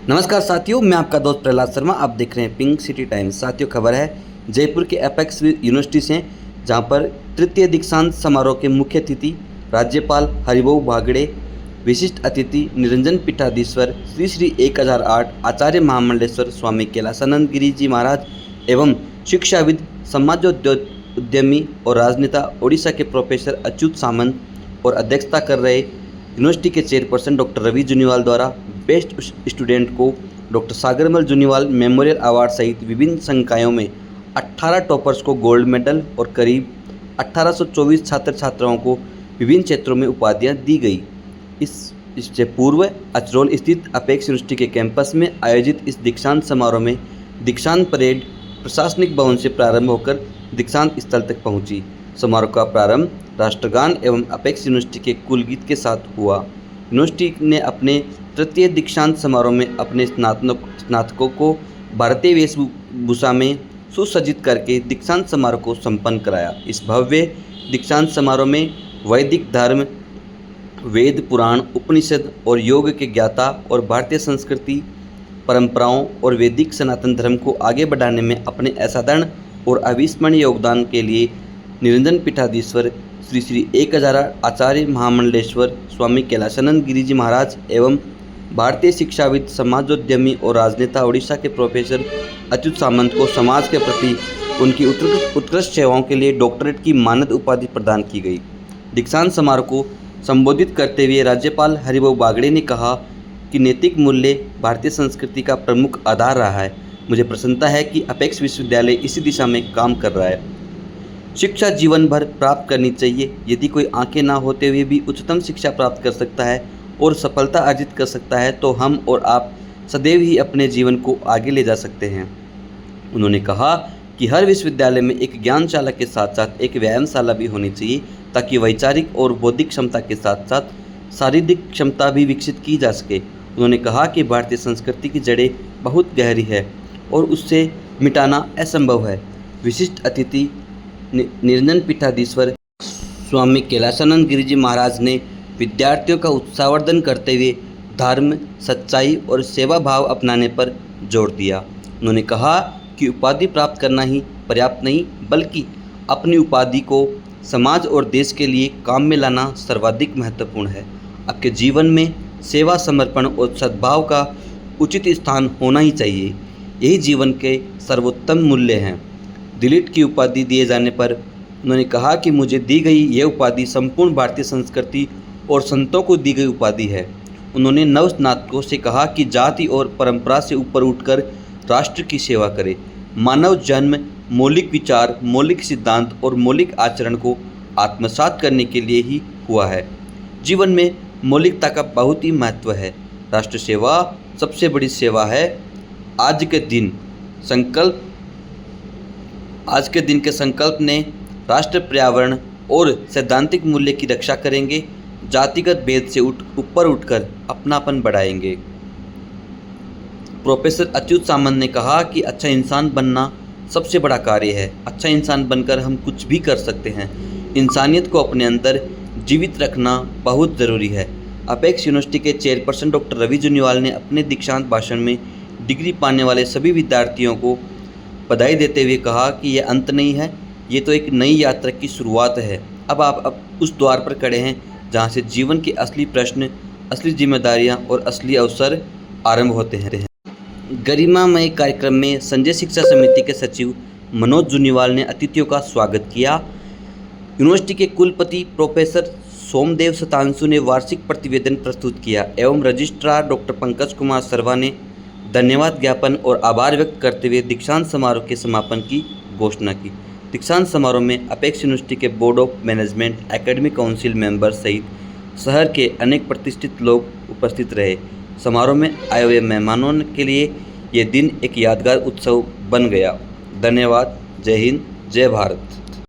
नमस्कार साथियों, मैं आपका दोस्त प्रहलाद शर्मा। आप देख रहे हैं पिंक सिटी टाइम्स। साथियों, खबर है जयपुर के एपेक्स यूनिवर्सिटी से, जहां पर तृतीय दीक्षांत समारोह के मुख्य अतिथि राज्यपाल हरिभाऊ बागड़े, विशिष्ट अतिथि निरंजन पीठाधीश्वर श्री श्री 1008 आचार्य महामंडलेश्वर स्वामी कैलासानंद गिरी जी महाराज एवं शिक्षाविद, समाजोद्यमी और राजनेता ओडिशा के प्रोफेसर अच्युत सामंत और अध्यक्षता कर रहे यूनिवर्सिटी के चेयरपर्सन डॉक्टर रवि जुनीवाल द्वारा बेस्ट स्टूडेंट को डॉक्टर सागरमल जुनीवाल मेमोरियल अवार्ड सहित विभिन्न संकायों में 18 टॉपर्स को गोल्ड मेडल और करीब 1824 छात्र छात्राओं को विभिन्न क्षेत्रों में उपाधियां दी गई। इससे पूर्व अचरोल स्थित अपेक्स यूनिवर्सिटी के कैंपस में आयोजित इस दीक्षांत समारोह में दीक्षांत परेड प्रशासनिक भवन से प्रारंभ होकर दीक्षांत स्थल तक पहुंची। समारोह का प्रारंभ राष्ट्रगान एवं अपेक्स यूनिवर्सिटी के कुल गीत के साथ हुआ। यूनिवर्सिटी ने अपने तृतीय दीक्षांत समारोह में अपने स्नातकों को भारतीय वेशभूषा में सुसज्जित करके दीक्षांत समारोह को संपन्न कराया। इस भव्य दीक्षांत समारोह में वैदिक धर्म, वेद, पुराण, उपनिषद और योग के ज्ञाता और भारतीय संस्कृति, परंपराओं और वैदिक सनातन धर्म को आगे बढ़ाने में अपने असाधारण और अविस्मरणीय योगदान के लिए निरंजन पीठाधीश्वर श्री श्री 1008 आचार्य महामंडलेश्वर स्वामी कैलासानंद गिरी जी महाराज एवं भारतीय शिक्षाविद, समाजोद्यमी और राजनेता ओडिशा के प्रोफेसर अच्युत सामंत को समाज के प्रति उनकी उत्कृष्ट सेवाओं के लिए डॉक्टरेट की मानद उपाधि प्रदान की गई। दीक्षांत समारोह को संबोधित करते हुए राज्यपाल हरिभाऊ बागड़े ने कहा कि नैतिक मूल्य भारतीय संस्कृति का प्रमुख आधार रहा है। मुझे प्रसन्नता है कि अपेक्स विश्वविद्यालय इसी दिशा में काम कर रहा है। शिक्षा जीवन भर प्राप्त करनी चाहिए। यदि कोई आंखें ना होते हुए भी उच्चतम शिक्षा प्राप्त कर सकता है और सफलता अर्जित कर सकता है, तो हम और आप सदैव ही अपने जीवन को आगे ले जा सकते हैं। उन्होंने कहा कि हर विश्वविद्यालय में एक ज्ञानशाला के साथ साथ एक व्यायामशाला भी होनी चाहिए, ताकि वैचारिक और बौद्धिक क्षमता के साथ साथ शारीरिक क्षमता भी विकसित की जा सके। उन्होंने कहा कि भारतीय संस्कृति की जड़ें बहुत गहरी है और उससे मिटाना असंभव है। विशिष्ट अतिथि निरंजन पीठाधीश्वर स्वामी कैलासानंद गिरी जी महाराज ने विद्यार्थियों का उत्साहवर्धन करते हुए धर्म, सच्चाई और सेवा भाव अपनाने पर जोर दिया। उन्होंने कहा कि उपाधि प्राप्त करना ही पर्याप्त नहीं, बल्कि अपनी उपाधि को समाज और देश के लिए काम में लाना सर्वाधिक महत्वपूर्ण है। आपके जीवन में सेवा, समर्पण और सद्भाव का उचित स्थान होना ही चाहिए। यही जीवन के सर्वोत्तम मूल्य हैं। दिलीट की उपाधि दिए जाने पर उन्होंने कहा कि मुझे दी गई यह उपाधि संपूर्ण भारतीय संस्कृति और संतों को दी गई उपाधि है। उन्होंने नव स्नातकों से कहा कि जाति और परंपरा से ऊपर उठकर राष्ट्र की सेवा करें। मानव जन्म मौलिक विचार, मौलिक सिद्धांत और मौलिक आचरण को आत्मसात करने के लिए ही हुआ है। जीवन में मौलिकता का बहुत ही महत्व है। राष्ट्र सेवा सबसे बड़ी सेवा है। आज के दिन के संकल्प ने राष्ट्र, पर्यावरण और सैद्धांतिक मूल्य की रक्षा करेंगे। जातिगत भेद से ऊपर उठकर अपनापन बढ़ाएंगे। प्रोफेसर अच्युत सामंत ने कहा कि अच्छा इंसान बनना सबसे बड़ा कार्य है। अच्छा इंसान बनकर हम कुछ भी कर सकते हैं। इंसानियत को अपने अंदर जीवित रखना बहुत ज़रूरी है। अपेक्स यूनिवर्सिटी के चेयरपर्सन डॉक्टर रवि जुनीवाल ने अपने दीक्षांत भाषण में डिग्री पाने वाले सभी विद्यार्थियों को बधाई देते हुए कहा कि यह अंत नहीं है, ये तो एक नई यात्रा की शुरुआत है। अब आप उस द्वार पर खड़े हैं जहां से जीवन के असली प्रश्न, असली जिम्मेदारियां और असली अवसर आरंभ होते हैं। गरिमामय कार्यक्रम में संजय शिक्षा समिति के सचिव मनोज जुनीवाल ने अतिथियों का स्वागत किया। यूनिवर्सिटी के कुलपति प्रोफेसर सोमदेव शतांशु ने वार्षिक प्रतिवेदन प्रस्तुत किया एवं रजिस्ट्रार डॉक्टर पंकज कुमार सर्वा ने धन्यवाद ज्ञापन और आभार व्यक्त करते हुए दीक्षांत समारोह के समापन की घोषणा की। दीक्षांत समारोह में अपेक्स यूनिवर्सिटी के board of management, academic council member सहित शहर के अनेक प्रतिष्ठित लोग उपस्थित रहे। समारोह में आए हुए मेहमानों के लिए यह दिन एक यादगार उत्सव बन गया। धन्यवाद। जय हिंद, जय भारत।